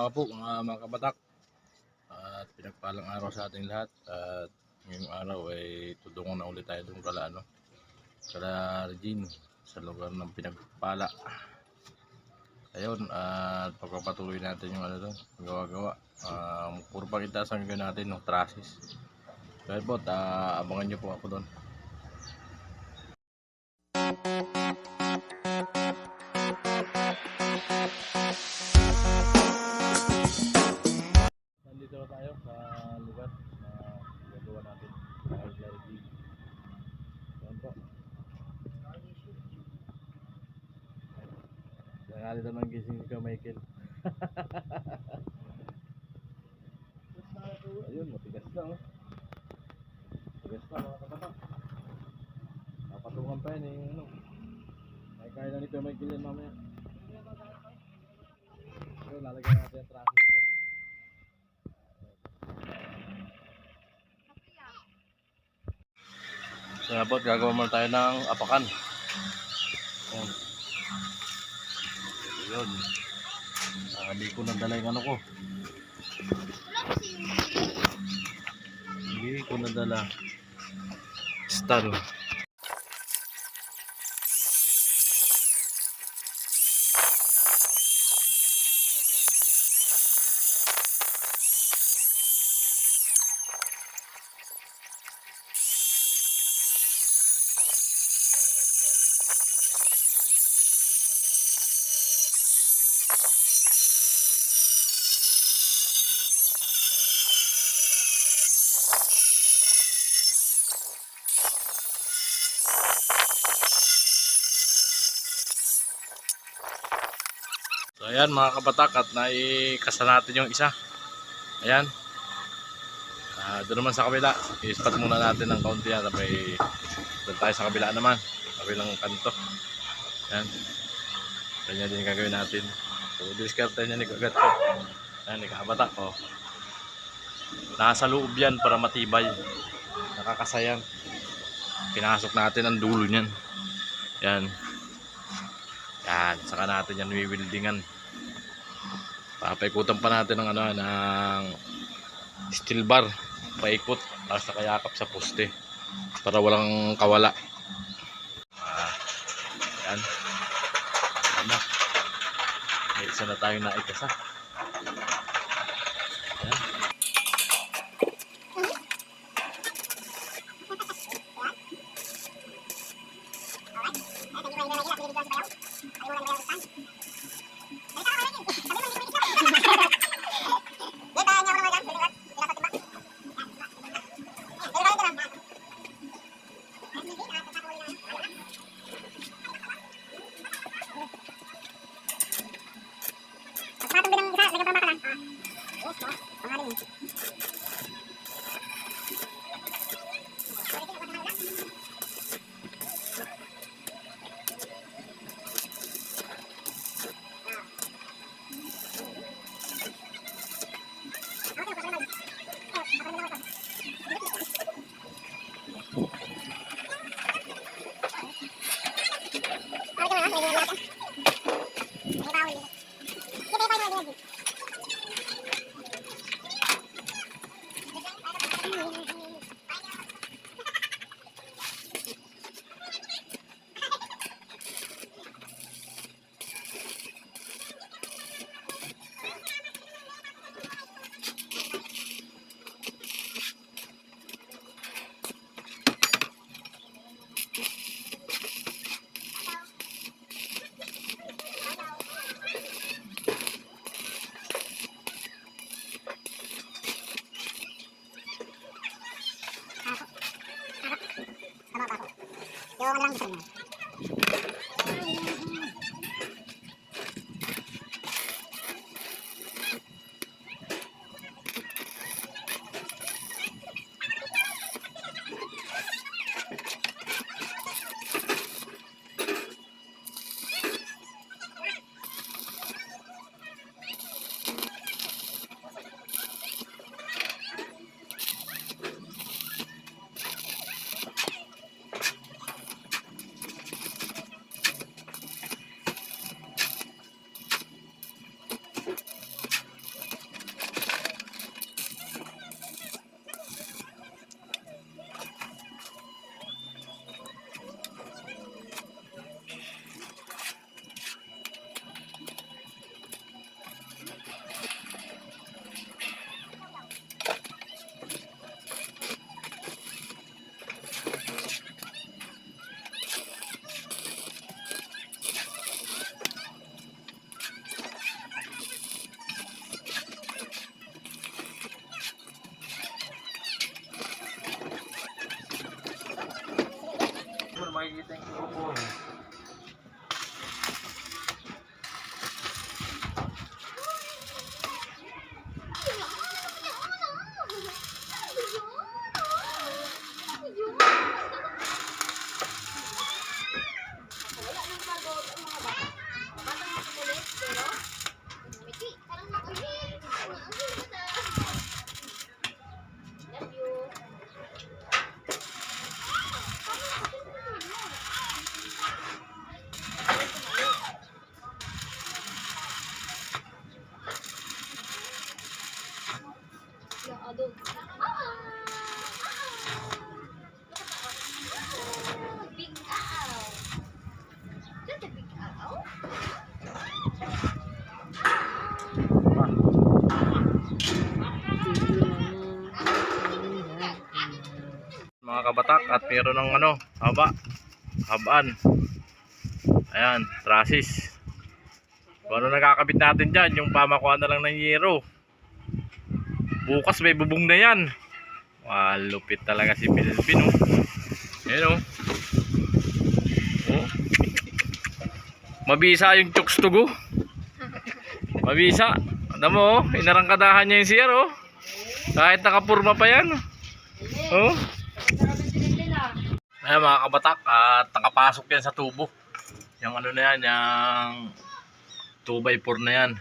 umaga po mga kabatak at pinagpalang araw sa ating lahat. At ngayong araw ay tudungan na ulit tayo doon kala Regine sa lugar ng pinagpala. Ayun, at pagpapatuloy natin yung doon, gawa-gawa. Puro pakintas ang gawin natin ng trusses. Kaya po, abangan nyo po ako doon. Nandito na tayo sa lugar na gagawa natin sa Regine. Ayan po. Nakalita ng gising si Michael. Ayun, matigas na oh. Matigas na mga kabatak. Napatungan pa yan eh. Ay kaya na nito Michael yan mamaya. Ayun, lalagyan natin yung traffic ko. So napot, gagawa muna tayo ng apakan. Ayun. Ayun. Hindi ko nadala yung ano ko. Hindi ko nadala stand. So ayan mga kabatak, at naikasa natin yung isa. Ayan. Doon naman sa kabila, i-spot muna natin ng kaunti yan. Tapos doon tayo sa kabila naman, kabilang kanto. Ayan. Ganyan din gagawin natin. So diskarte niya ni kagat ko. Ayan, ni kabatak oh. Nasa loob yan para matibay. Nakakasayan. Pinasok natin ang dulo niyan. Ayan. Yan, saka natin yan wiwildingan. Papaikutan pa natin ng ng steel bar, paikot basta kayakap sa poste para walang kawala. Yan. Ano? May isa na tayong naikasa. Yan. Yung lang gusto niya. kabatak, at meron ng ano, habaan. Ayan, trusses. Kung ano nakakabit natin dyan, yung pamakuha na lang ng yero. Bukas may bubong na yan. Lupit talaga si Melvin, oh. Ayan, oh. Oh. Mabisa yung chokes to go. Mabisa. Alam mo, oh, inarangkadahan niya yung CR, oh. Kahit nakapurma pa yan. Oh. Ayan mga kabatak, at nakapasok yan sa tubo. Yung ano na yan, yung 2x4 na yan.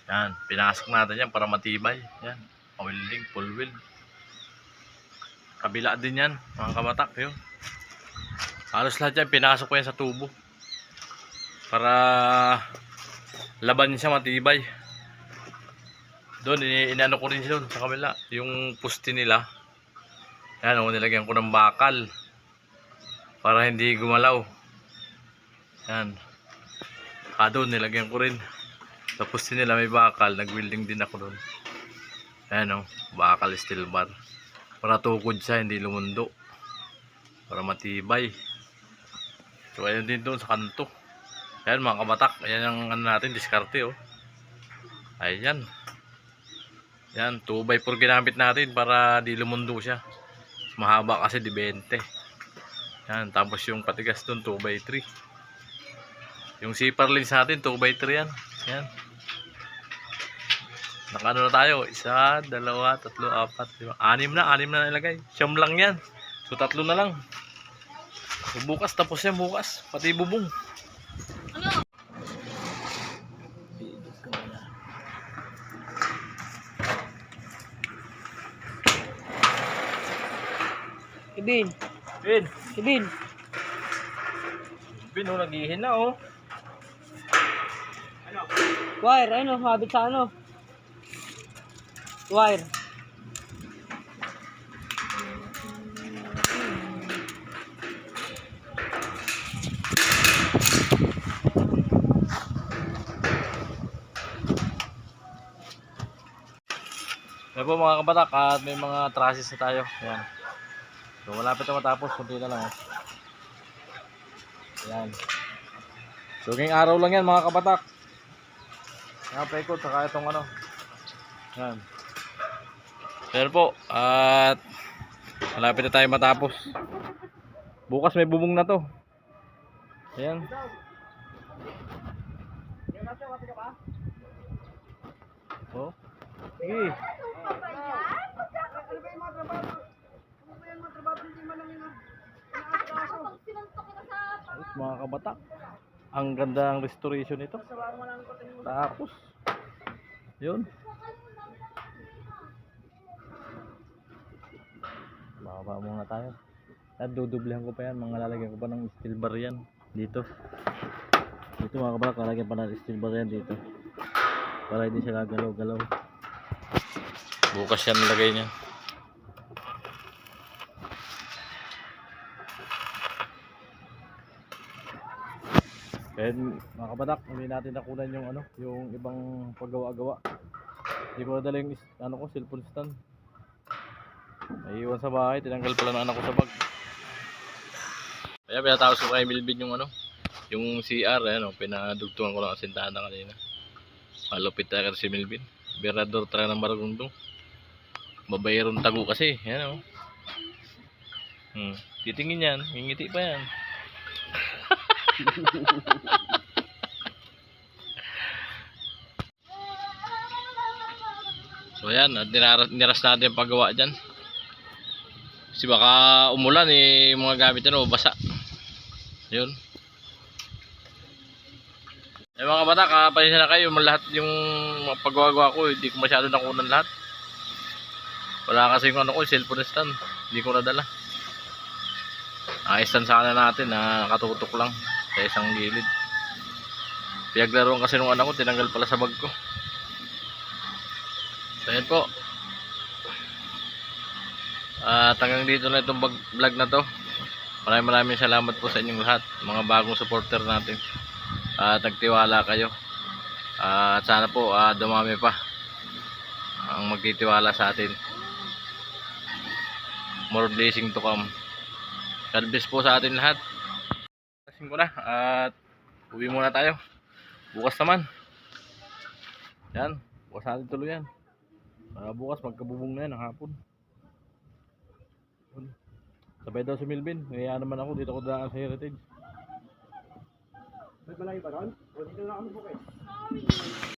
Yan, pinasok natin yan para matibay. Yan, welding, full weld. Kabila din yan, mga kabatak, yun. Halos lahat yan, pinasok ko yan sa tubo. Para laban siya matibay. Doon, inano ko rin siya doon sa kabila. Yung puste nila. Yan, nilagyan ko ng bakal. Para hindi gumalaw. Yan. Doon, nilagyan ko rin. Sa puste nila may bakal. Nag-welding din ako doon. Yan, oh, bakal steel bar. Para tukod siya, hindi lumundo. Para matibay. So, ayun din doon sa kanto. Ayan mga kabatak, ayan ang ano natin, diskarte, oh. Ayan. Yan, 2x4 ginamit natin para di lumundo siya. Mahaba kasi di 20. Yan, tapos yung patigas doon 2x3. Yung zipper lens natin 2x3 yan. Yan. Nakano na tayo? 1, 2, 3, 4, 5, 6 na nilagay. Siyam lang yan. So 3 na lang. So, bukas tapos yan bukas. Pati bubong. Ibin. Bin, oh, naghihin na, oh. Wire, ano, habit sa ano? Wire. Ayan po mga kabatak, at may mga trusses na tayo. Ayan. So malapit na matapos, kunti na lang, oh. Ayan. So ngayong araw lang yan mga kabatak. Ayan, paikot, saka itong ano. Ayan. Ayan po, at malapit na tayo matapos. Bukas may bubong na to. Ayan. Oh. Sige. Ayos mga kabatak. Ang ganda ng restoration nito. Tapos yun. Bababa muna tayo. At dudublehan ko pa yan. Mga lalagyan ko pa ng steel bar yan. Dito. Dito mga kabatak. Lalagyan pa ng steel bar yan dito. Para hindi siya gagalaw-galaw. Bukas yan nilagay niya. And mga kabatak, hindi natin nakunan yung ano, yung ibang paggawa-gawa. Hindi ko nadala yung ano ko, cellphone stand. Naiiwan sa bahay, tinanggal pala ng anak ko sa bag. Kaya pinatapos ko kay Melvin yung ano, yung CR, ano, pinadugtungan ko lang ang sintana kanina. Malupit talaga si Melvin. Berador talaga ng Maragondong. Babayarong tago kasi, yan, oh. Titingin yan, ngingiti pa yan. So yan, niras natin yung paggawa dyan. Kasi baka umulan yung mga gamit na basa. Yun. Mga kabatak, pasensya na kayo, lahat yung paggawa ko, hindi ko masyado nakunan lahat. Wala kasi yung ano ko, cellphone stand, hindi ko nadala. Stand sana natin na nakatutok lang sa isang gilid. Pinaglaruan kasi nung anak ko, tinanggal pala sa bag ko. So yan po. At hanggang dito na itong vlog na to. Maraming salamat po sa inyong lahat, mga bagong supporter natin. At nagtiwala kayo. At sana po dumami pa ang magtitiwala sa atin. more blessing to come. God bless po sa atin lahat. Kasing ko na at uwi muna tayo. Bukas naman. Yan, bukas natin tuloy yan. Bukas magkabubong na yan ng hapon. Sabay daw si Milvin. Kaya naman ako dito ko daan sa Heritage. May malayo pa ron? O dito na kami bukit.